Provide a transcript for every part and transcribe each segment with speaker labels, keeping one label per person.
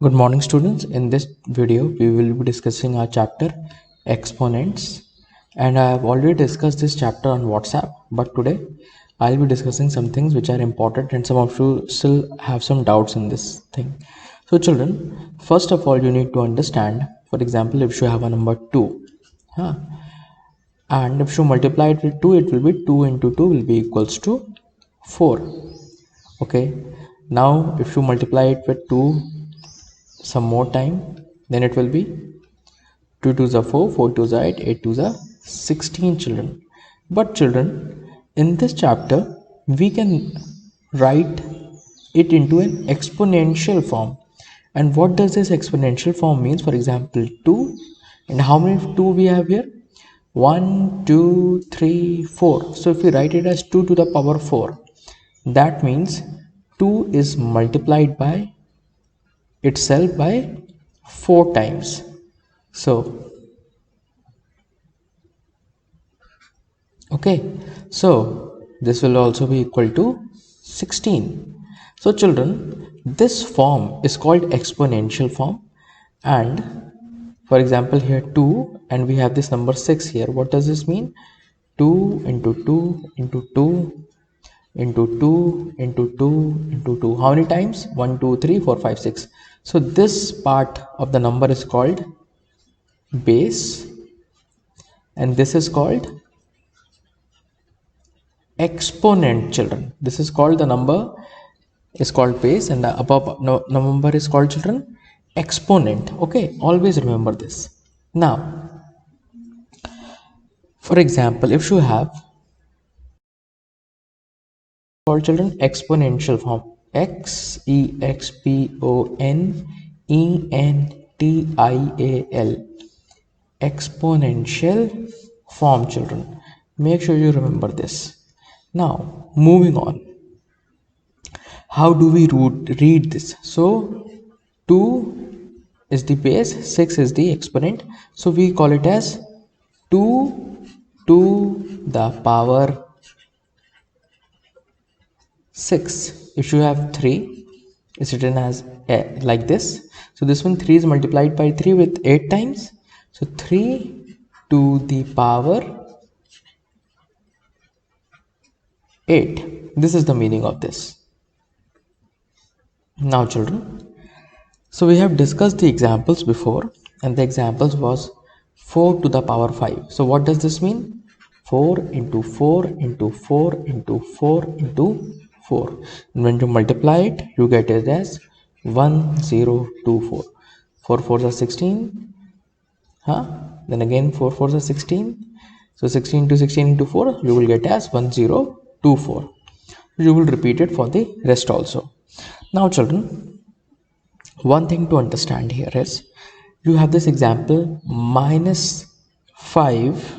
Speaker 1: Good morning students. In this video we will be discussing our chapter exponents, and I have already discussed this chapter on WhatsApp, but today I'll be discussing some things which are important and some of you still have some doubts in this thing. So children, first of all you need to understand, for example, if you have a number 2, huh, and if you multiply it with 2, it will be 2 into 2 will be equals to 4. Okay, now if you multiply it with 2 some more time, then it will be 2 2s are 4, 4 2s are 8, 8 2s are 16 children. But children, in this chapter we can write it into an exponential form. And what does this exponential form means? For example, 2, and how many 2 we have here? 1 2 3 4. So if we write it as 2 to the power 4, that means 2 is multiplied by itself by 4 times. So okay, so this will also be equal to 16. So children, this form is called exponential form. And for example, here 2, and we have this number 6 here. What does this mean? 2 into 2 into 2 into 2 into 2 into 2. How many times? 1 2 3 4 5 6. So this part of the number is called base, and this is called exponent. Children, this is called, the number is called base, and the above number is called, children, exponent. Okay, always remember this. Now for example, if you have called, children, exponential form, x e x p o n e n t i a l, exponential form. Children, make sure you remember this. Now moving on, how do we read this? So 2 is the base, 6 is the exponent, so we call it as 2 to the power 6. If you have 3, it's written as like this. So this one, 3 is multiplied by 3 with 8 times, so 3 to the power 8. This is the meaning of this. Now children, so we have discussed the examples before, and the examples was 4 to the power 5. So what does this mean? 4 into 4 into 4 into 4 into 4. And when you multiply it, you get it as 1024. 4 4s are 16. Then again 4 4s are 16. So 16 to 16 into 4, you will get as 1024. You will repeat it for the rest also. Now children, one thing to understand here is, you have this example, minus 5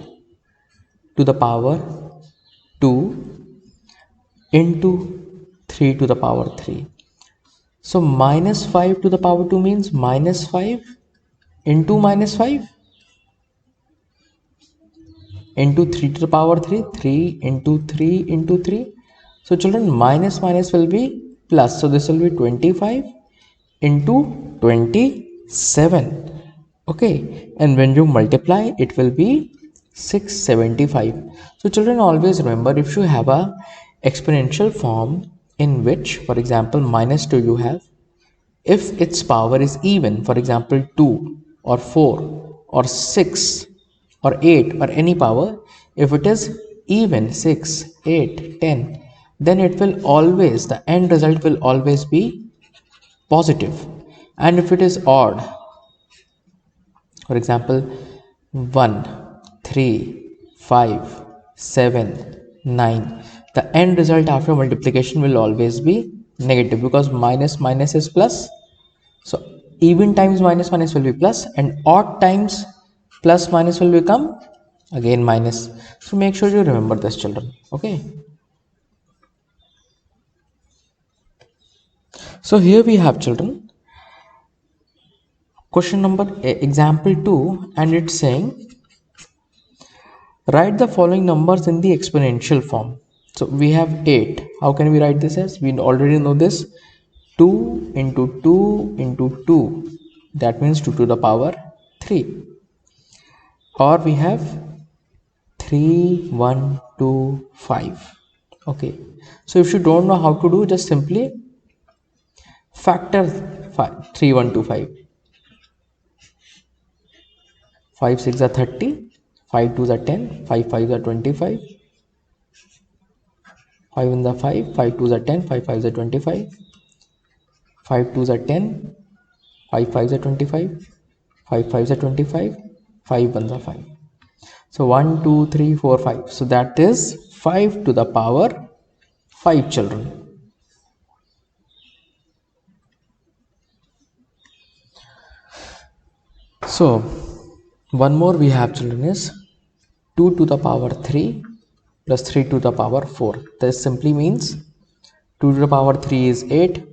Speaker 1: to the power 2 into 3 to the power 3. So minus 5 to the power 2 means minus 5 into minus 5 into 3 to the power 3, 3 into 3 into 3. So children, minus minus will be plus, so this will be 25 into 27. Okay, and when you multiply, it will be 675. So children, always remember, if you have a exponential form in which, for example, minus 2 you have, if its power is even, for example 2 or 4 or 6 or 8 or any power, if it is even 6 8 10, then it will always, the end result will always be positive. And if it is odd, for example 1 3 5 7 9, the end result after multiplication will always be negative, because minus minus is plus. So even times minus minus will be plus, and odd times plus minus will become again minus. So make sure you remember this, children. Okay, so here we have, children, question number example 2, and it's saying, write the following numbers in the exponential form. So we have 8. How can we write this as? We already know this. 2 into 2 into 2, that means 2 to the power 3, or we have 3 1 2 5. Okay, so if you don't know how to do, just simply factor 5, 3 1 2 5. 5 6 are 30, 5 2 are 10, 5 5 are 25, 5 1 are 5, 5 2 are 10, 5 5 are 25, 5 2 are 10, 5 5 are 25, 5 5 are 25, 5 1 are 5. So 1 2 3 4 5. So that is 5 to the power 5, children. So one more we have, children, is 2 to the power 3 plus 3 to the power 4. This simply means 2 to the power 3 is 8,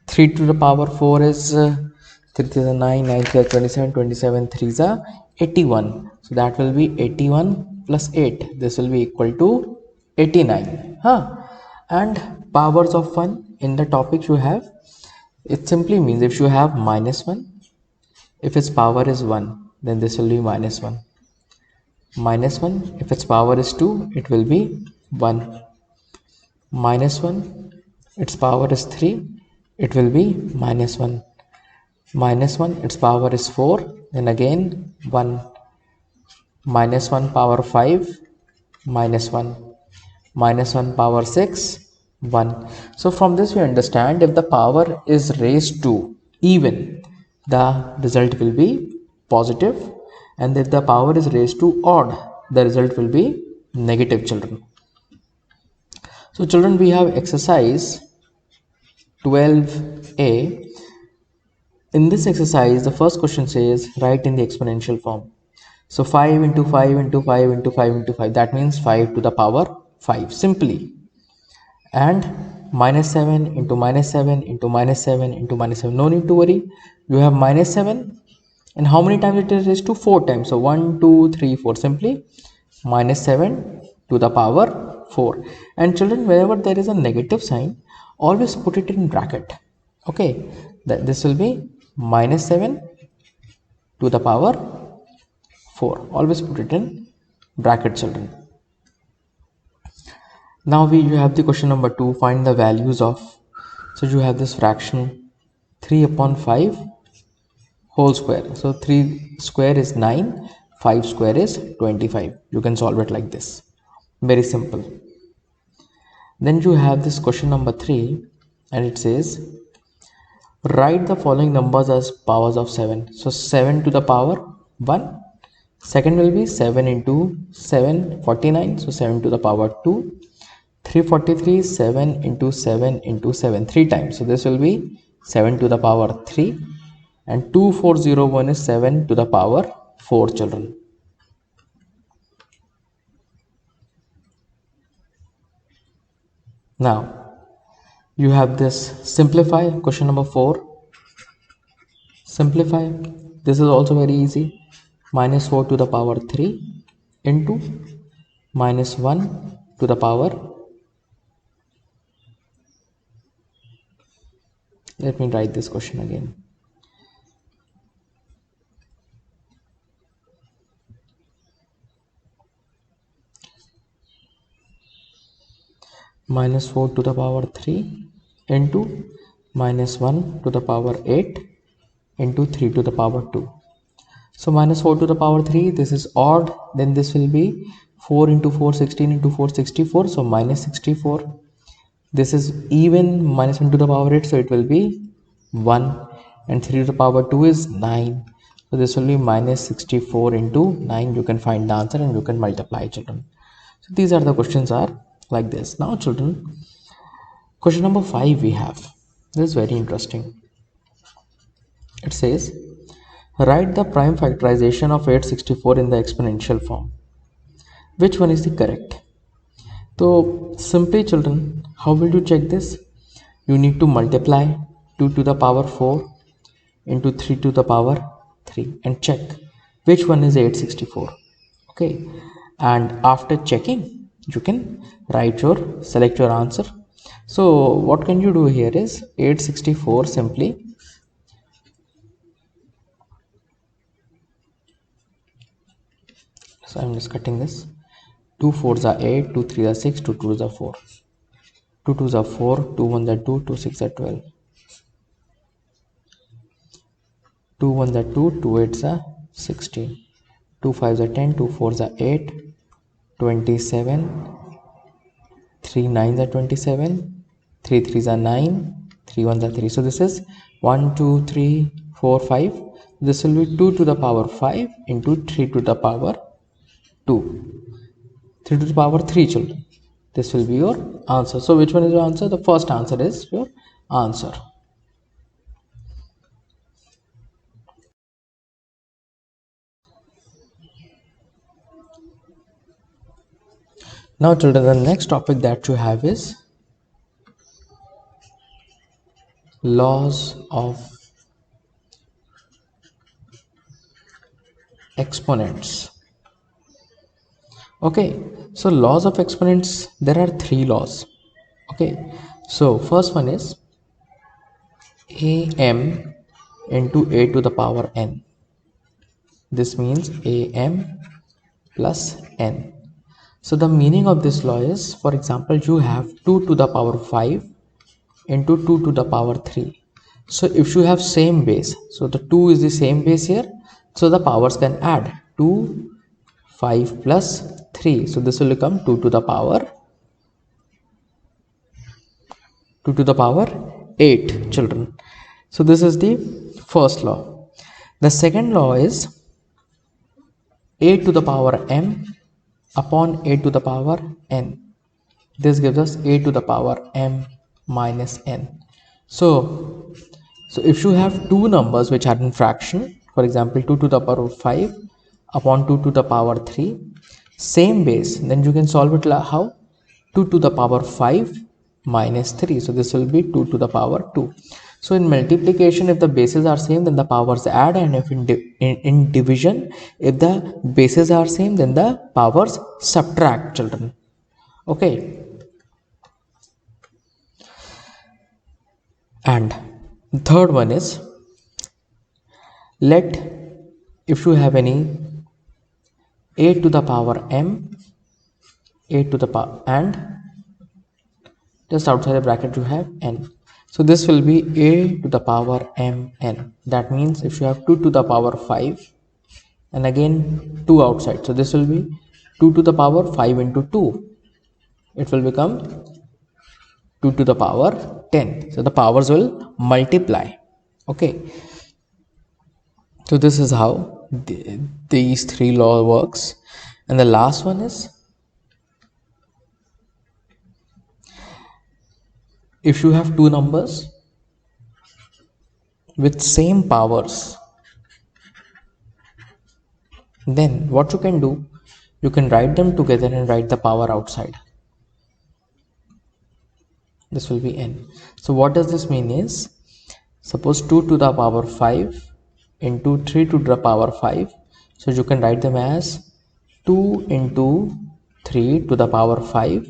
Speaker 1: 3 to the power 4 is 3 to the 9, 9 to the 27, 27 3s are 81. So that will be 81 plus 8. This will be equal to 89. And powers of 1 in the topic you have, it simply means if you have minus 1, if its power is 1, then this will be minus 1. Minus 1, if its power is 2, it will be 1. Minus 1, its power is 3, it will be minus 1. Minus 1, its power is 4, then again 1. Minus 1 power 5, minus 1. Minus 1 power 6, 1. So from this we understand, if the power is raised to even, the result will be positive, and if the power is raised to odd, the result will be negative, children. So children, we have exercise 12a. In this exercise, the first question says write in the exponential form. So 5 into 5 into 5 into 5 into 5, that means 5 to the power 5 simply. And minus 7 into minus 7 into minus 7 into minus 7. No need to worry. You have minus 7, and how many times it is raised to? 4 times. So 1 2 3 4, simply minus 7 to the power 4. And children, wherever there is a negative sign, always put it in bracket. Okay, this will be minus 7 to the power 4. Always put it in bracket, children. Now you have the question number 2. Find the values of, so you have this fraction 3 upon 5 whole square. So 3 square is 9, 5 square is 25. You can solve it like this. Very simple. Then you have this question number 3, and it says write the following numbers as powers of 7. So 7 to the power 1. Second will be 7 into 7, 49. So 7 to the power 2. 343, 7 into 7 into 7, 3 times. So this will be 7 to the power 3. And 2401 is 7 to the power 4, children. Now you have this simplify, question number 4. Simplify. This is also very easy. Minus 4 to the power 3 into minus 1 to the power, let me write this question again. Minus 4 to the power 3 into minus 1 to the power 8 into 3 to the power 2. So minus 4 to the power 3, this is odd, then this will be 4 into 4, 16 into 4, 64. So minus 64. This is even, minus 1 to the power 8, so it will be 1. And 3 to the power 2 is 9. So this will be minus 64 into 9. You can find the answer and you can multiply, children. So these are the questions are like this. Now children, question number 5 we have. This is very interesting. It says write the prime factorization of 864 in the exponential form. Which one is the correct? So simply, children, how will you check this? You need to multiply 2 to the power 4 into 3 to the power 3 and check which one is 864. Okay, and after checking, you can select your answer. So what can you do here is 864 simply. So I'm just cutting this. 2 4s are 8, 2 3s are 6, 2 2s are 4. 2 2s are 4, 2 1s are 2, 2 6 are 12. 2 1s are 2, 2 8s are 16. 2 5s are 10, 2 4s are 8, 27. 3 9s are 27. 3 3s are 9. 3 1s are 3. So this is 1 2 3 4 5. This will be 2 to the power 5 into 3 to the power 2. 3 to the power 3, children. This will be your answer. So which one is your answer? The first answer is your answer. Now children, the next topic that you have is laws of exponents. Okay, so laws of exponents, there are three laws. Okay, so first one is am into a to the power n. This means am plus n. So the meaning of this law is, for example, you have 2 to the power 5 into 2 to the power 3. So if you have same base, so the 2 is the same base here, so the powers can add 2, 5 plus 3. So this will become 2 to the power 8, children. So this is the first law. The second law is a to the power m upon a to the power n. This gives us a to the power m minus n. So if you have two numbers which are in fraction, for example 2 to the power 5 upon 2 to the power 3, same base, then you can solve it how? 2 to the power 5 minus 3. So this will be 2 to the power 2. So in multiplication, if the bases are same, then the powers add, and if in division, if the bases are same, then the powers subtract, children. Okay. And third one is, let, if you have any a to the power m, a to the power, and just outside the bracket you have n. So this will be a to the power m n. That means if you have 2 to the power 5 and again 2 outside, so this will be 2 to the power 5 into 2. It will become 2 to the power 10. So the powers will multiply. Okay. So this is how these three law works. And the last one is, if you have two numbers with same powers, then what you can do, you can write them together and write the power outside. This will be n. So what does this mean is, suppose 2 to the power 5 into 3 to the power 5. So you can write them as 2 into 3 to the power 5.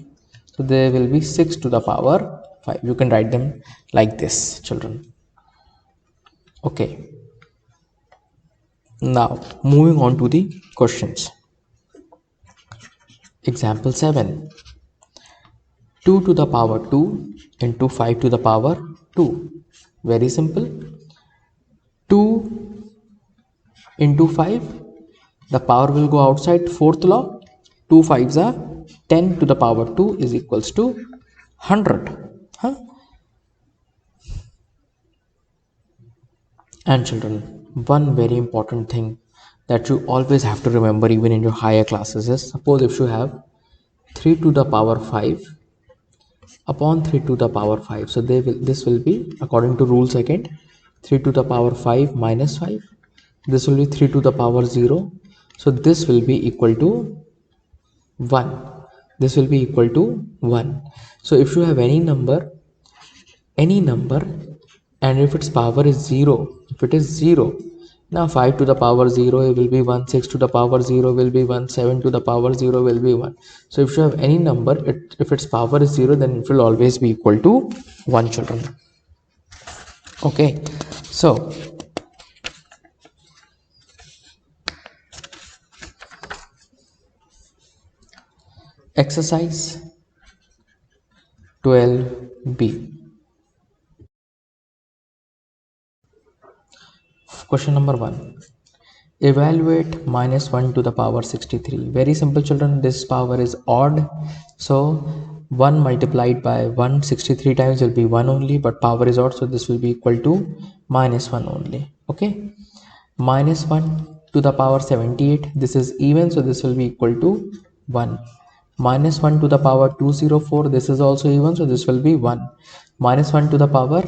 Speaker 1: So there will be 6 to the power 5. You can write them like this, children. Okay. Now moving on to the questions. Example 7. 2 to the power 2 into 5 to the power 2. Very simple. 2 into 5, the power will go outside. Fourth law, 2 5s are 10 to the power 2 is equals to 100. And children, one very important thing that you always have to remember even in your higher classes is, suppose if you have 3 to the power 5 upon 3 to the power 5. So this will be, according to rule second, 3 to the power 5 minus 5. This will be 3 to the power 0. So this will be equal to 1. This will be equal to 1. So if you have any number, and if its power is 0, if it is 0, Now 5 to the power 0 will be 1, 6 to the power 0 will be 1, 7 to the power 0 will be 1. So if you have any number, if its power is 0, then it will always be equal to 1, children. Okay, so exercise 12b. Question number 1. Evaluate minus 1 to the power 63. Very simple, children. This power is odd. So 1 multiplied by 163 times will be 1 only, but power is odd. So this will be equal to minus 1 only. Okay. Minus 1 to the power 78. This is even. So this will be equal to 1. Minus 1 to the power 204. This is also even. So this will be 1. Minus 1 to the power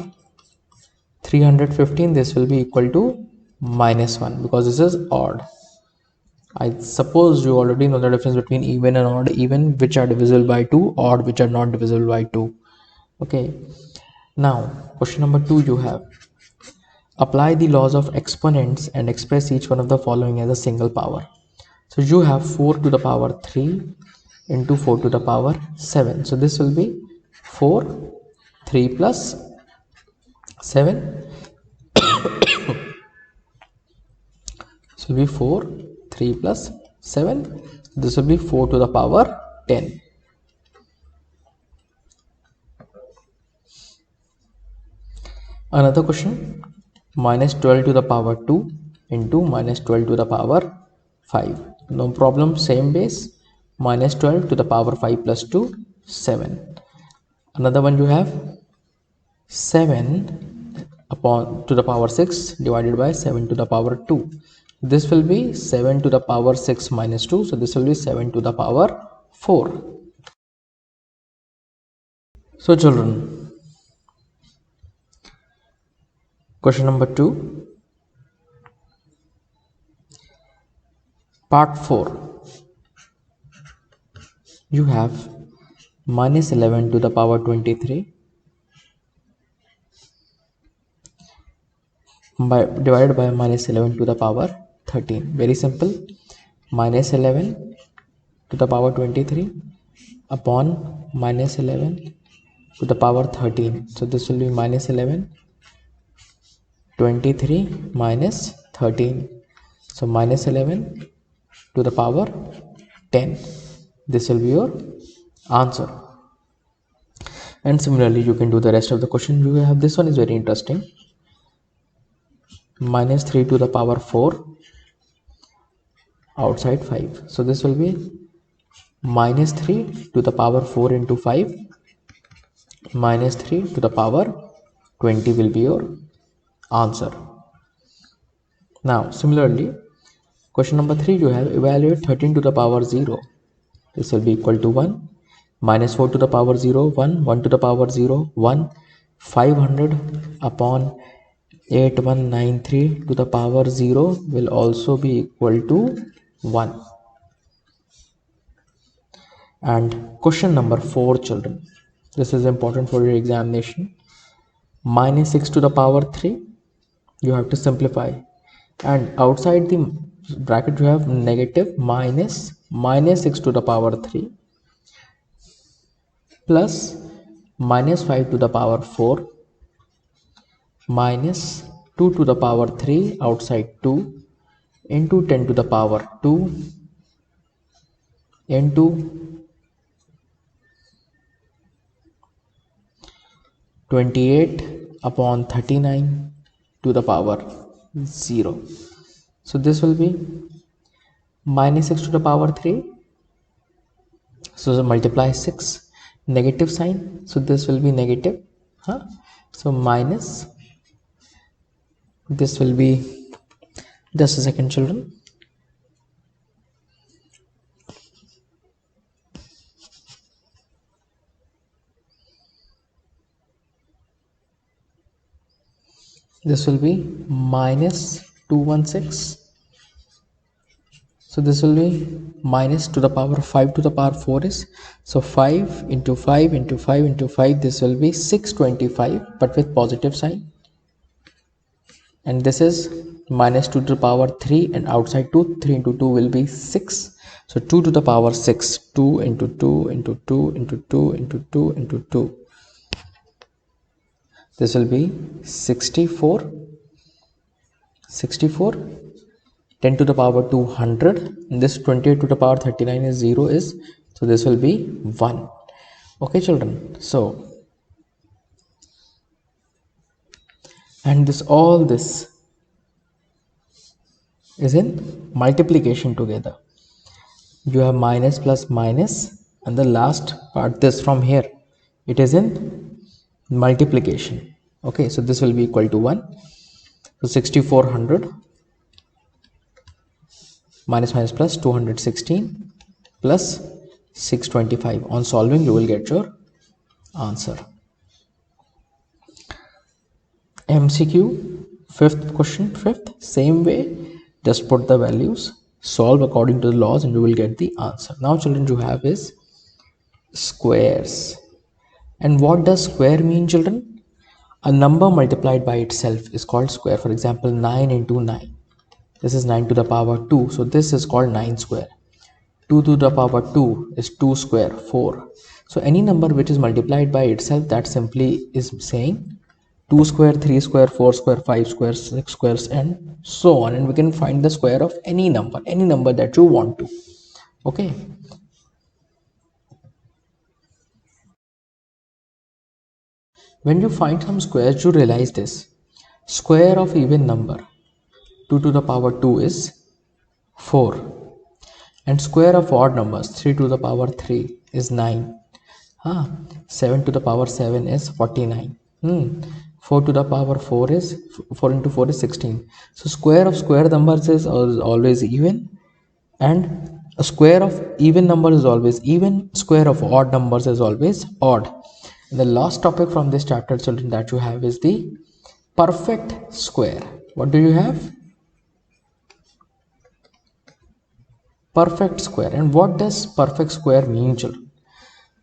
Speaker 1: 315, this will be equal to minus 1 because this is odd. I suppose you already know the difference between even and odd. Even which are divisible by 2, odd which are not divisible by 2. Okay. Now question number 2, you have apply the laws of exponents and express each one of the following as a single power. So you have 4 to the power 3 into 4 to the power 7. So this will be 4, 3 plus 7. This will be 4, 3 plus 7. This will be 4 to the power 10. Another question, minus 12 to the power 2 into minus 12 to the power 5. No problem, same base. Minus 12 to the power 5 plus 2, 7. Another one you have 7 upon to the power 6 divided by 7 to the power 2. This will be 7 to the power 6 minus 2. So this will be 7 to the power 4. So children, question number 2, part 4. You have minus 11 to the power 23 divided by minus 11 to the power 13. Very simple. Minus 11 to the power 23 upon minus 11 to the power 13. So this will be minus 11, 23 minus 13. So minus 11 to the power 10. This will be your answer. And similarly, you can do the rest of the question. You have this one is very interesting. Minus 3 to the power 4 outside 5. So this will be minus 3 to the power 4 into 5 minus 3 to the power 20 will be your answer. Now similarly, question number 3, you have evaluate 13 to the power 0. This will be equal to 1. Minus 4 to the power 0, 1. 1 to the power 0, 1. 500 upon 8193 to the power 0 will also be equal to 1. And question number 4, children. This is important for your examination. Minus 6 to the power 3. You have to simplify. And outside the bracket you have negative minus 6 to the power 3 plus minus 5 to the power 4 minus 2 to the power 3 outside 2 into 10 to the power 2 into 28 upon 39 to the power 0. So this will be minus 6 to the power 3. So multiply 6, negative sign. So this will be negative. So minus, this will be, just a second children. This will be minus 216. So this will be minus to the power 5 to the power 4 is. So 5 into 5 into 5 into 5. This will be 625 but with positive sign. And this is minus 2 to the power 3, and outside 2, 3 into 2 will be 6. So 2 to the power 6, 2 into 2 into 2 into 2 into 2 into 2. This will be 64. 64. 10 to the power 200, and this 28 to the power 39 is 0 is, so this will be 1. Okay children, so and this all this is in multiplication together. You have minus plus minus, and the last part, this from here, it is in multiplication. Okay, so this will be equal to 1. So 6400 minus minus plus 216 plus 625. On solving, you will get your answer. MCQ, fifth question, fifth, same way, just put the values, solve according to the laws, and you will get the answer. Now children, you have is squares. And what does square mean, children? A number multiplied by itself is called square. For example, 9 into 9, this is 9 to the power 2, so this is called 9 square. 2 to the power 2 is 2 square, 4. So any number which is multiplied by itself, that simply is saying 2 square, 3 square, 4 square, 5 squares, 6 squares, and so on. And we can find the square of any number that you want to. Okay. When you find some squares, you realize this. Square of even number, 2 to the power 2 is 4. And square of odd numbers, 3 to the power 3 is 9. 7 to the power 7 is 49. 4 to the power 4 is 4 into 4 is 16. So square of square numbers is always even, and a square of even number is always even. Square of odd numbers is always odd. And the last topic from this chapter, children, that you have is the perfect square. What do you have? Perfect square. And what does perfect square mean, children?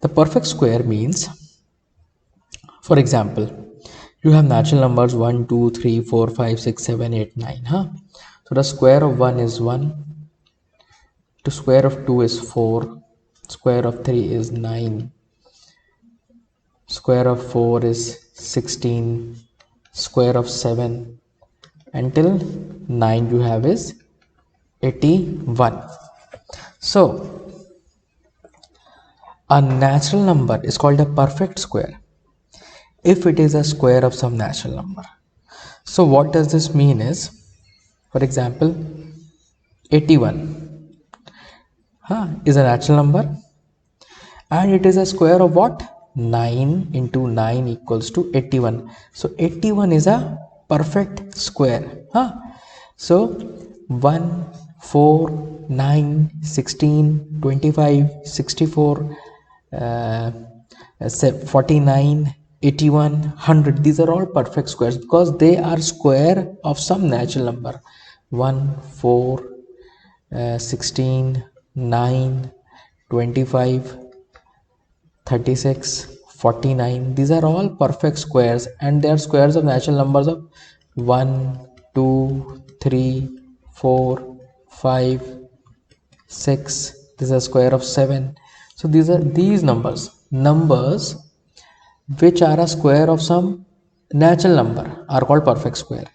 Speaker 1: The perfect square means, for example, you have natural numbers 1, 2, 3, 4, 5, 6, 7, 8, 9. So the square of 1 is 1. The square of 2 is 4. Square of 3 is 9. Square of 4 is 16. Square of 7 until 9 you have is 81. So a natural number is called a perfect square if it is a square of some natural number. So what does this mean is, for example, 81 is a natural number, and it is a square of what? 9 into 9 equals to 81. So 81 is a perfect square. So 1, 4, 9, 16, 25, 64, 49, 81, 100, these are all perfect squares because they are square of some natural number. 1, 4, 16, 9, 25, 36, 49, these are all perfect squares, and they are squares of natural numbers of 1, 2, 3, 4, 5, 6. This is a square of 7. So these are numbers which are a square of some natural number are called perfect square.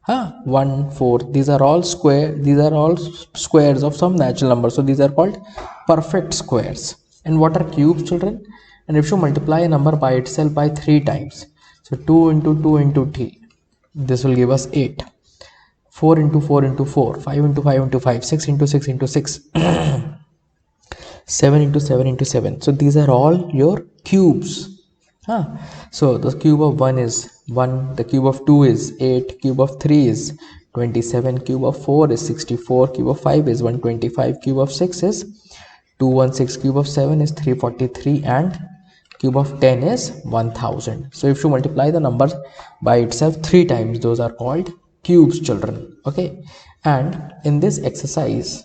Speaker 1: 1, 4, these are all squares of some natural number, so these are called perfect squares. And what are cubes, children? And if you multiply a number by itself by 3 times, so 2 into 2 into 3, this will give us 8. 4 into 4 into 4, 5 into 5 into 5, 6 into 6 into 6, 7 into 7 into 7. So these are all your cubes. So the cube of 1 is 1, the cube of 2 is 8, cube of 3 is 27, cube of 4 is 64, cube of 5 is 125, cube of 6 is 216, cube of 7 is 343, and cube of 10 is 1000. So if you multiply the numbers by itself 3 times, those are called cubes, children. Okay, and in this exercise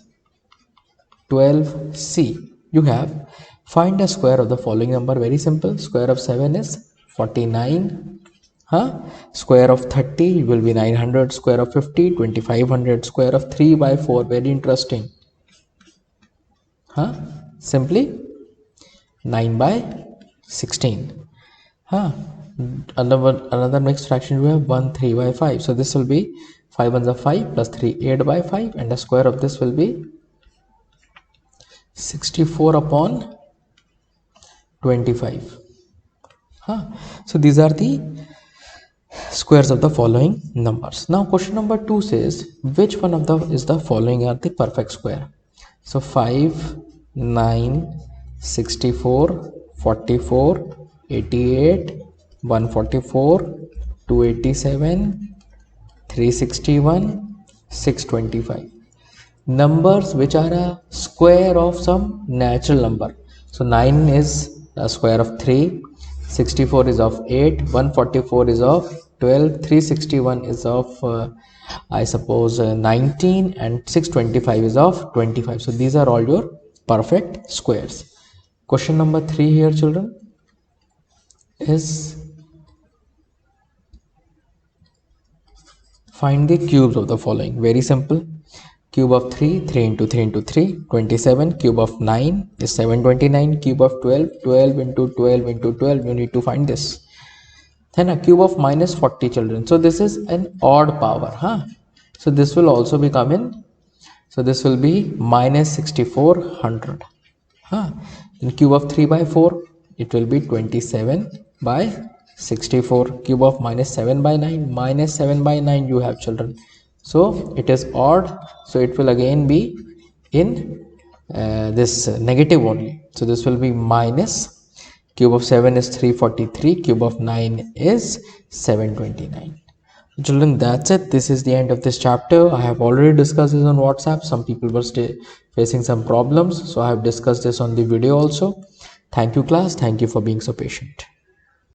Speaker 1: 12C, you have find a square of the following number. Very simple. Square of 7 is 49. Huh? Square of 30 will be 900, square of 50, 2500, square of 3 by 4, very interesting. Huh? Simply 9 by 16. Huh? Another mixed fraction we have 1 3 by 5. So this will be 5 ones are 5 plus 3 8 by 5, and the square of this will be 64 upon 25. Huh? So these are the squares of the following numbers. Now question number 2 says which one of the is the following are the perfect square. So 5, 9, 64, 44, 88, 144, 287, 361, 625. Numbers which are a square of some natural number. So 9 is a square of 3, 64 is of 8, 144 is of 12, 361 is of I suppose 19, and 625 is of 25. So these are all your perfect squares. Question number 3 here, children, is find the cubes of the following. Very simple. Cube of 3, 3 into 3 into 3, 27. Cube of 9 is 729. Cube of 12, 12 into 12 into 12. You need to find this. Then a cube of minus 40, children. So this is an odd power. Huh? So this will also become in. So this will be minus 6400. Huh? In cube of 3 by 4, it will be 27 by 64. Cube of minus 7 by 9, minus 7 by 9 you have, children. So it is odd, so it will again be in this negative only. So this will be minus. Cube of 7 is 343, cube of 9 is 729. Children, that's it. This is the end of this chapter. I have already discussed this on WhatsApp. Some people were facing some problems, so I have discussed this on the video also. Thank you, class. Thank you for being so patient.